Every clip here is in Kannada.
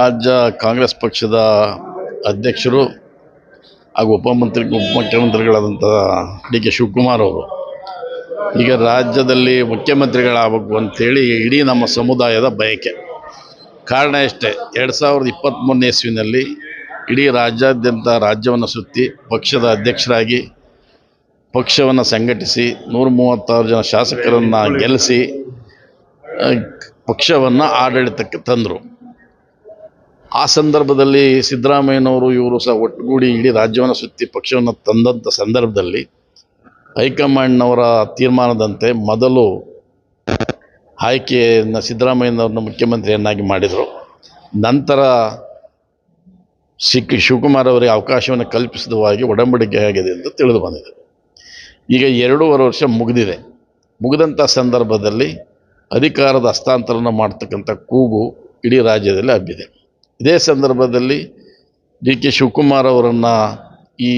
ರಾಜ್ಯ ಕಾಂಗ್ರೆಸ್ ಪಕ್ಷದ ಅಧ್ಯಕ್ಷರು ಹಾಗೂ ಉಪಮುಖ್ಯಮಂತ್ರಿಗಳಾದಂಥ ಡಿ ಕೆ ಶಿವಕುಮಾರ್ ಅವರು ಈಗ ರಾಜ್ಯದಲ್ಲಿ ಮುಖ್ಯಮಂತ್ರಿಗಳಾಗಬೇಕು ಅಂತೇಳಿ ಇಡೀ ನಮ್ಮ ಸಮುದಾಯದ ಬಯಕೆ. ಕಾರಣ ಇಷ್ಟೇ, 2023ನೇ ಇಸ್ವಿನಲ್ಲಿ ಇಡೀ ರಾಜ್ಯಾದ್ಯಂತ ರಾಜ್ಯವನ್ನು ಸುತ್ತಿ ಪಕ್ಷದ ಅಧ್ಯಕ್ಷರಾಗಿ ಪಕ್ಷವನ್ನು ಸಂಘಟಿಸಿ 136 ಜನ ಶಾಸಕರನ್ನು ಗೆಲ್ಲಿಸಿ ಪಕ್ಷವನ್ನು ಆಡಳಿತಕ್ಕೆ ತಂದರು. ಆ ಸಂದರ್ಭದಲ್ಲಿ ಸಿದ್ದರಾಮಯ್ಯನವರು ಇವರು ಸಹ ಒಟ್ಟುಗೂಡಿ ಇಡೀ ರಾಜ್ಯವನ್ನು ಸುತ್ತಿ ಪಕ್ಷವನ್ನು ತಂದಂಥ ಸಂದರ್ಭದಲ್ಲಿ ಹೈಕಮಾಂಡ್ನವರ ತೀರ್ಮಾನದಂತೆ ಮೊದಲು ಆಯ್ಕೆಯನ್ನು ಸಿದ್ದರಾಮಯ್ಯನವ್ರನ್ನ ಮುಖ್ಯಮಂತ್ರಿಯನ್ನಾಗಿ ಮಾಡಿದರು. ನಂತರ ಶಿವಕುಮಾರ್ ಅವರಿಗೆ ಅವಕಾಶವನ್ನು ಕಲ್ಪಿಸಿದವಾಗಿ ಒಡಂಬಡಿಕೆಯಾಗಿದೆ ಅಂತ ತಿಳಿದು ಬಂದಿದೆ. ಈಗ 2.5 ವರ್ಷ ಮುಗಿದಿದೆ. ಮುಗಿದಂಥ ಸಂದರ್ಭದಲ್ಲಿ ಅಧಿಕಾರದ ಹಸ್ತಾಂತರನ ಮಾಡ್ತಕ್ಕಂಥ ಕೂಗು ಇಡೀ ರಾಜ್ಯದಲ್ಲಿ ಹಬ್ಬಿದೆ. ಇದೇ ಸಂದರ್ಭದಲ್ಲಿ ಡಿ ಕೆ ಶಿವಕುಮಾರ್ ಅವರನ್ನು ಈ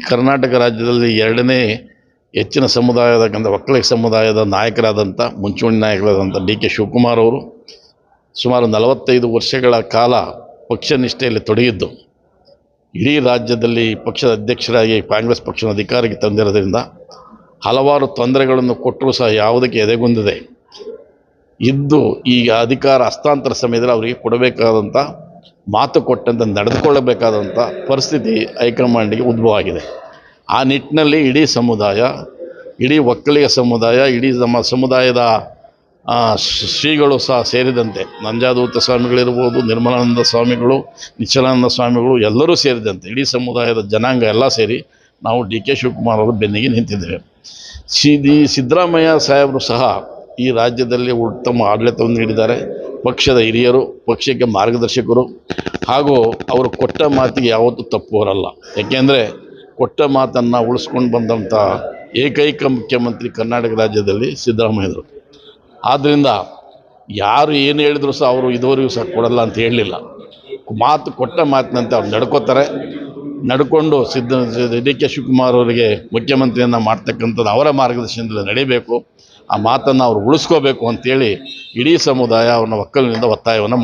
ಕರ್ನಾಟಕ ರಾಜ್ಯದಲ್ಲಿ 2ನೇ ಹೆಚ್ಚಿನ ಸಮುದಾಯದ ಒಕ್ಕಲಿಗ ಸಮುದಾಯದ ನಾಯಕರಾದಂಥ ಮುಂಚೂಣಿ ನಾಯಕರಾದಂಥ ಡಿ ಕೆ ಶಿವಕುಮಾರ್ ಅವರು ಸುಮಾರು 45 ವರ್ಷಗಳ ಕಾಲ ಪಕ್ಷ ನಿಷ್ಠೆಯಲ್ಲಿ ತೊಡಗಿದ್ದು ಇಡೀ ರಾಜ್ಯದಲ್ಲಿ ಪಕ್ಷದ ಅಧ್ಯಕ್ಷರಾಗಿ ಕಾಂಗ್ರೆಸ್ ಪಕ್ಷದ ಅಧಿಕಾರಕ್ಕೆ ತಂದಿರೋದ್ರಿಂದ ಹಲವಾರು ತೊಂದರೆಗಳನ್ನು ಕೊಟ್ಟರೂ ಸಹ ಯಾವುದಕ್ಕೆ ಎದೆಗುಂದಿದೆ ಇದ್ದು ಈಗ ಅಧಿಕಾರ ಹಸ್ತಾಂತರ ಸಮಯದಲ್ಲಿ ಅವರಿಗೆ ಕೊಡಬೇಕಾದಂಥ ಮಾತು ಕೊಟ್ಟಂತೆ ನಡೆದುಕೊಳ್ಳಬೇಕಾದಂಥ ಪರಿಸ್ಥಿತಿ ಹೈಕಮಾಂಡಿಗೆ ಉದ್ಭವ ಆಗಿದೆ. ಆ ನಿಟ್ಟಿನಲ್ಲಿ ಇಡೀ ಸಮುದಾಯ, ಇಡೀ ಒಕ್ಕಲಿಗ ಸಮುದಾಯ, ಇಡೀ ನಮ್ಮ ಸಮುದಾಯದ ಶ್ರೀಗಳು ಸಹ ಸೇರಿದಂತೆ ನಂಜಾದೂತ ಸ್ವಾಮಿಗಳಿರ್ಬೋದು, ನಿರ್ಮಲಾನಂದ ಸ್ವಾಮಿಗಳು, ನಿಶ್ಚಲಾನಂದ ಸ್ವಾಮಿಗಳು ಎಲ್ಲರೂ ಸೇರಿದಂತೆ ಇಡೀ ಸಮುದಾಯದ ಜನಾಂಗ ಎಲ್ಲ ಸೇರಿ ನಾವು ಡಿ ಕೆ ಶಿವಕುಮಾರ್ ಅವರ ಬೆನ್ನಿಗೆ ನಿಂತಿದ್ದೇವೆ. ಸಿದ್ದರಾಮಯ್ಯ ಸಾಹೇಬರು ಸಹ ಈ ರಾಜ್ಯದಲ್ಲಿ ಉತ್ತಮ ಆಡಳಿತವನ್ನು ನೀಡಿದ್ದಾರೆ. ಪಕ್ಷದ ಹಿರಿಯರು, ಪಕ್ಷಕ್ಕೆ ಮಾರ್ಗದರ್ಶಕರು, ಹಾಗೂ ಅವರು ಕೊಟ್ಟ ಮಾತಿಗೆ ಯಾವತ್ತೂ ತಪ್ಪುವರಲ್ಲ. ಏಕೆಂದರೆ ಕೊಟ್ಟ ಮಾತನ್ನು ಉಳಿಸ್ಕೊಂಡು ಬಂದಂಥ ಏಕೈಕ ಮುಖ್ಯಮಂತ್ರಿ ಕರ್ನಾಟಕ ರಾಜ್ಯದಲ್ಲಿ ಸಿದ್ದರಾಮಯ್ಯರು. ಆದ್ದರಿಂದ ಯಾರು ಏನು ಹೇಳಿದ್ರು ಸಹ ಅವರು ಇದುವರೆಗೂ ಸಹ ಕೊಡಲ್ಲ ಅಂತ ಹೇಳಲಿಲ್ಲ. ಮಾತು ಕೊಟ್ಟ ಮಾತಿನಂತೆ ಅವ್ರು ನಡ್ಕೋತಾರೆ. ನಡ್ಕೊಂಡು ಡಿ ಕೆ ಶಿವಕುಮಾರ್ ಅವರಿಗೆ ಮುಖ್ಯಮಂತ್ರಿಯನ್ನು ಮಾಡ್ತಕ್ಕಂಥದ್ದು ಅವರ ಮಾರ್ಗದರ್ಶನದಲ್ಲಿ ನಡೀಬೇಕು. ಆ ಮಾತನ್ನು ಅವರು ಉಳಿಸ್ಕೋಬೇಕು ಅಂತೇಳಿ ಇಡೀ ಸಮುದಾಯ ಅವ್ರನ್ನ ಒಕ್ಕಲಿನಿಂದ ಒತ್ತಾಯವನ್ನು